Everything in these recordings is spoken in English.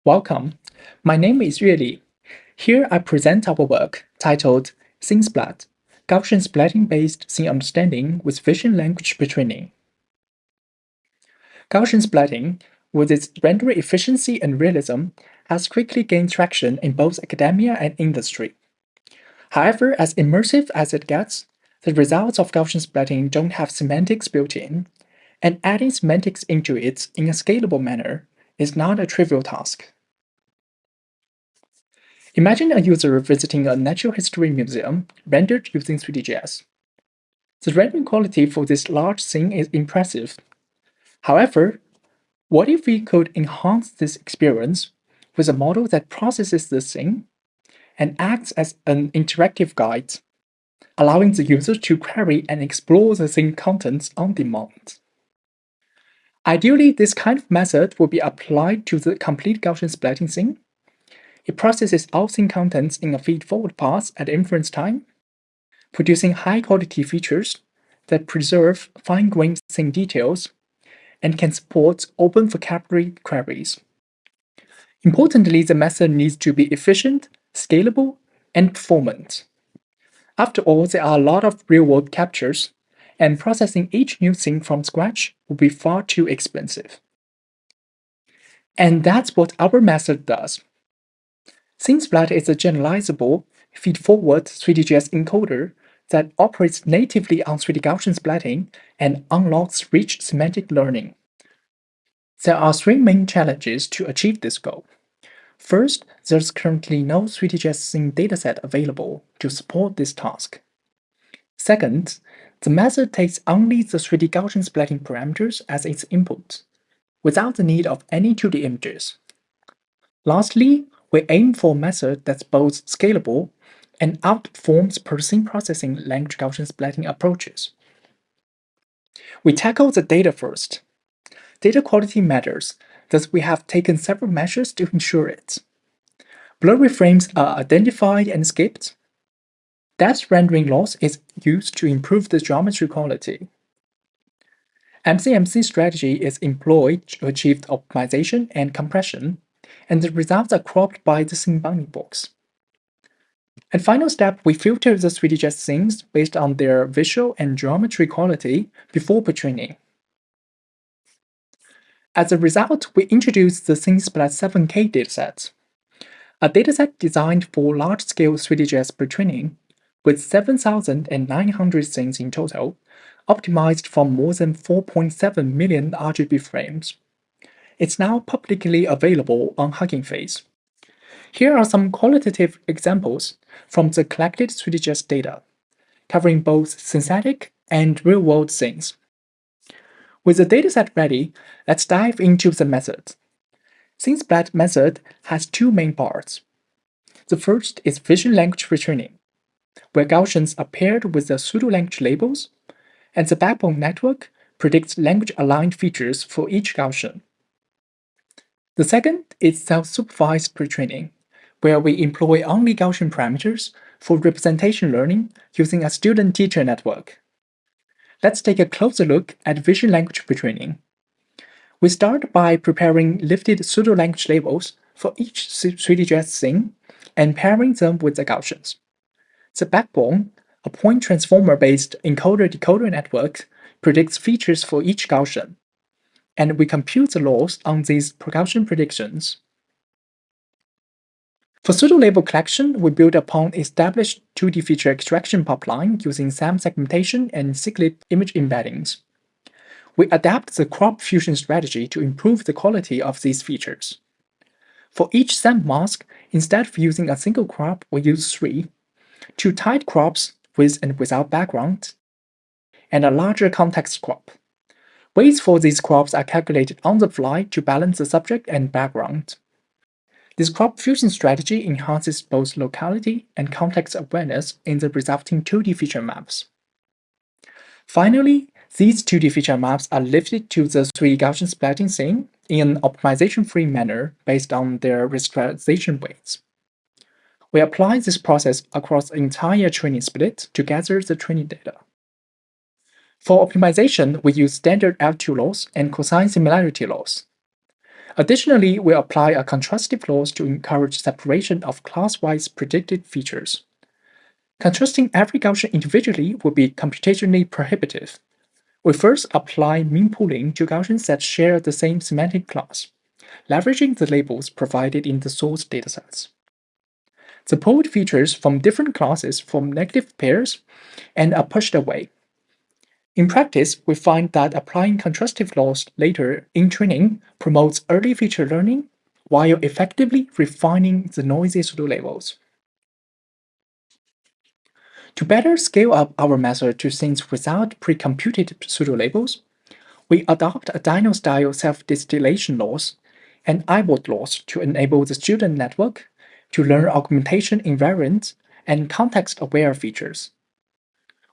Welcome. My name is Yue Li. Here I present our work titled SceneSplat, Gaussian splatting-based scene understanding with vision language pretraining. Gaussian splatting, with its rendering efficiency and realism, has quickly gained traction in both academia and industry. However, as immersive as it gets, the results of Gaussian splatting don't have semantics built in, and adding semantics into it in a scalable manner is not a trivial task. Imagine a user visiting a natural history museum rendered using 3D.js. The rendering quality for this large scene is impressive. However, what if we could enhance this experience with a model that processes the scene and acts as an interactive guide, allowing the user to query and explore the scene contents on demand? Ideally, this kind of method would be applied to the complete Gaussian splatting scene. It processes all scene contents in a feed-forward path at inference time, producing high-quality features that preserve fine-grained scene details and can support open vocabulary queries. Importantly, the method needs to be efficient, scalable, and performant. After all, there are a lot of real-world captures, and processing each new scene from scratch would be far too expensive. And that's what our method does. SceneSplat is a generalizable, feed-forward 3D.js encoder that operates natively on 3D Gaussian splatting and unlocks rich semantic learning. There are three main challenges to achieve this goal. First, there's currently no 3D.js scene dataset available to support this task. Second, the method takes only the 3D Gaussian splatting parameters as its input, without the need of any 2D images. Lastly, we aim for a method that's both scalable and outperforms per-scene processing language Gaussian splatting approaches. We tackle the data first. Data quality matters, thus we have taken several measures to ensure it. Blurry frames are identified and skipped. Depth rendering loss is used to improve the geometry quality. MCMC strategy is employed to achieve optimization and compression, and the results are cropped by the scene bounding box. And final step, we filter the 3D.js scenes based on their visual and geometry quality before pretraining. As a result, we introduce the SceneSplat 7K dataset, a dataset designed for large-scale 3D.js pretraining with 7,900 scenes in total, optimized from more than 4.7 million RGB frames. It's now publicly available on Hugging Face. Here are some qualitative examples from the collected 3D.js data, covering both synthetic and real-world scenes. With the dataset ready, let's dive into the method. SceneSplat method has two main parts. The first is vision language pretraining, where Gaussians are paired with the pseudo-language labels, and the backbone network predicts language-aligned features for each Gaussian. The second is self-supervised pretraining, where we employ only Gaussian parameters for representation learning using a student-teacher network. Let's take a closer look at vision language pretraining. We start by preparing lifted pseudo-language labels for each 3D.js scene and pairing them with the Gaussians. The backbone, a point transformer-based encoder-decoder network, predicts features for each Gaussian, and we compute the loss on these Gaussian predictions. For pseudo-label collection, we build upon established 2D feature extraction pipeline using SAM segmentation and cyclic image embeddings. We adapt the crop fusion strategy to improve the quality of these features. For each SAM mask, instead of using a single crop, we use three: two tight crops with and without background, and a larger context crop. Weights for these crops are calculated on the fly to balance the subject and background. This crop fusion strategy enhances both locality and context awareness in the resulting 2D feature maps. Finally, these 2D feature maps are lifted to the 3D Gaussian splatting scene in an optimization-free manner based on their rasterization weights. We apply this process across the entire training split to gather the training data. For optimization, we use standard L2 loss and cosine similarity loss. Additionally, we apply a contrastive loss to encourage separation of class-wise predicted features. Contrasting every Gaussian individually would be computationally prohibitive. We first apply mean pooling to Gaussians that share the same semantic class, leveraging the labels provided in the source datasets. The pooled features from different classes form negative pairs and are pushed away. In practice, we find that applying contrastive loss later in training promotes early feature learning while effectively refining the noisy pseudo-labels. To better scale up our method to things without pre-computed pseudo-labels, we adopt a Dino-style self-distillation loss and I-word loss to enable the student network to learn augmentation invariant and context-aware features.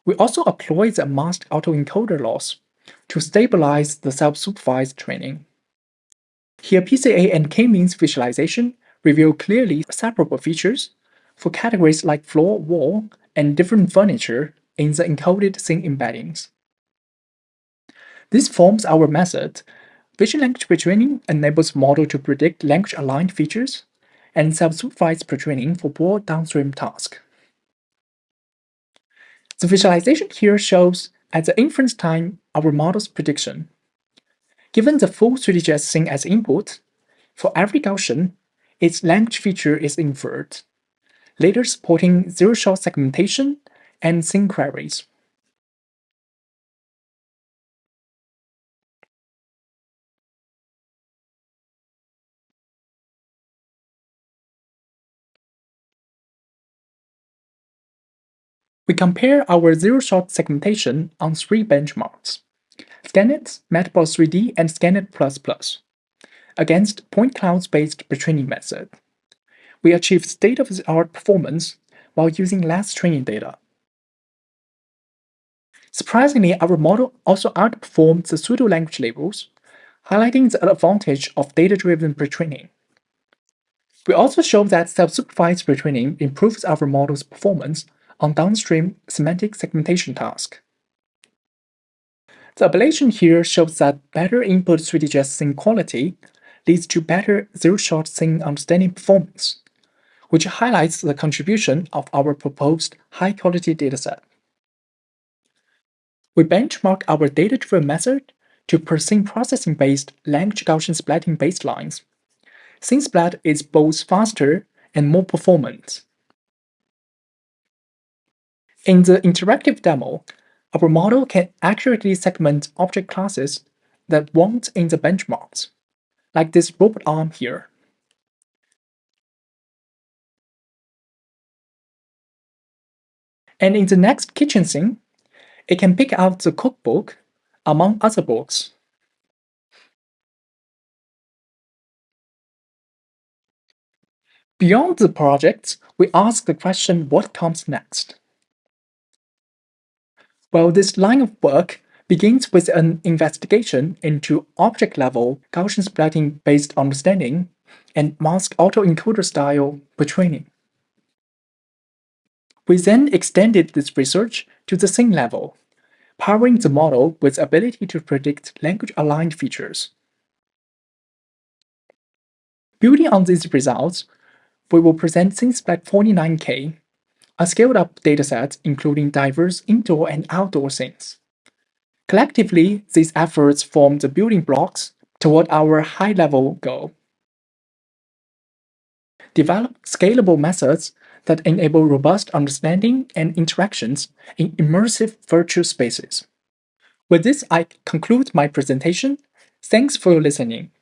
We also employ the masked autoencoder loss to stabilize the self-supervised training. Here, PCA and k-means visualization reveal clearly separable features for categories like floor, wall, and different furniture in the encoded scene embeddings. This forms our method. Vision language pretraining enables model to predict language-aligned features, and self-supervised pretraining for broad downstream tasks. The visualization here shows at the inference time our model's prediction. Given the full 3D scene as input, for every Gaussian, its language feature is inferred, later supporting zero-shot segmentation and scene queries. We compare our zero-shot segmentation on 3 benchmarks: Scanet, Matplotlib 3D, and Scanet++, against point clouds-based pretraining method. We achieve state-of-the-art performance while using less training data. Surprisingly, our model also outperformed the pseudo-language labels, highlighting the advantage of data-driven pretraining. We also show that self-supervised pretraining improves our model's performance on downstream semantic segmentation tasks. The ablation here shows that better input 3D scene quality leads to better zero-shot scene understanding performance, which highlights the contribution of our proposed high-quality dataset. We benchmark our data-driven method to per-scene processing-based language Gaussian splatting baselines. SceneSplat is both faster and more performant. In the interactive demo, our model can accurately segment object classes that weren't in the benchmarks, like this robot arm here. And in the next kitchen scene, it can pick out the cookbook among other books. Beyond the project, we ask the question, what comes next? Well, this line of work begins with an investigation into object-level Gaussian splatting-based understanding and masked autoencoder style pretraining. We then extended this research to the scene level, powering the model with the ability to predict language-aligned features. Building on these results, we will present SceneSplat-'25, a scaled-up dataset including diverse indoor and outdoor scenes. Collectively, these efforts form the building blocks toward our high-level goal. Develop scalable methods that enable robust understanding and interactions in immersive virtual spaces. With this, I conclude my presentation. Thanks for listening.